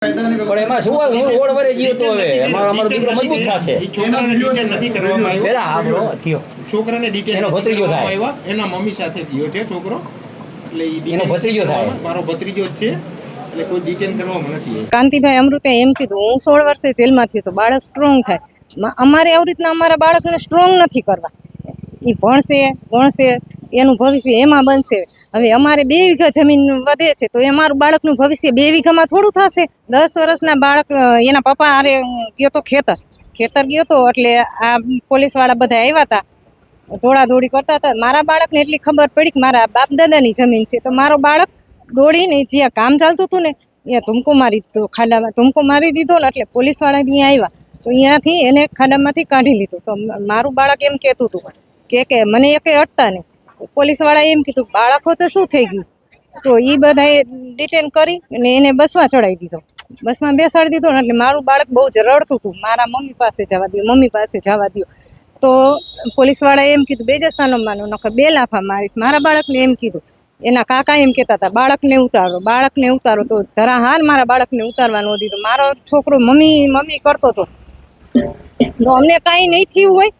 પણ એમાં શું હોય, હું રોડ વરે જીવતો હવે અમારો દીકરો મજબૂત થશે. પેલા આપણો થયો છોકરાને ડિટેન એનો ભત્રીજો થાય, એના મમ્મી સાથે થયો છે છોકરો, એટલે એનો ભત્રીજો થાય, મારો ભત્રીજો જ છે, એટલે કોઈ ડિટેન કરવામાં નથી. કાંતિભાઈ અમૃતે એમ કીધું, હું 16 વર્ષે જેલમાંથી તો બાળક સ્ટ્રોંગ થાય. અમારે આવી રીતના અમારા બાળકને સ્ટ્રોંગ નથી કરવા. એ ભણશે એનું ભવિષ્ય એમાં બનશે. હવે અમારે 2 વીઘા જમીન વધે છે તો એ અમારું બાળકનું ભવિષ્ય 2 વીઘામાં થોડું થશે. 10 વર્ષના બાળક એના પપ્પા હારે ગયો તો ખેતર ગયો તો, એટલે આ પોલીસવાળા બધા આવ્યા હતા, દોડાદોડી કરતા હતા. મારા બાળકને એટલી ખબર પડી કે મારા બાપ દાદાની જમીન છે, તો મારો બાળક દોડીને જ્યાં કામ ચાલતું હતું ને ત્યાં ધૂમકો મારી દીધો, ખાડામાં ધૂમકો મારી દીધો ને, એટલે પોલીસવાળા ત્યાં આવ્યા તો અહીંયાથી એને ખાડામાંથી કાઢી લીધો. તો મારું બાળક એમ કહેતું હતું કે મને એકે અટતા નહીં. પોલીસવાળાએ એમ કીધું બાળકો તો શું થઈ ગયું, તો એ બધાએ ડિટેન કરી અને એને બસમાં ચડાવી દીધો, બસમાં બેસાડી દીધો ને. એટલે મારું બાળક બહુ જ રડતું હતું, મારા મમ્મી પાસે જવા દો. તો પોલીસવાળાએ એમ કીધું બેજસાનો માનો નકર 2 લાફા મારીશ. મારા બાળકને એમ કીધું, એના કાકા એમ કહેતા હતા બાળકને ઉતારો, તો ધરાહાર મારા બાળકને ઉતારવા ન દીધો. મારો છોકરો મમ્મી કરતો હતો, તો અમને કાંઈ નહીં થયું હોય.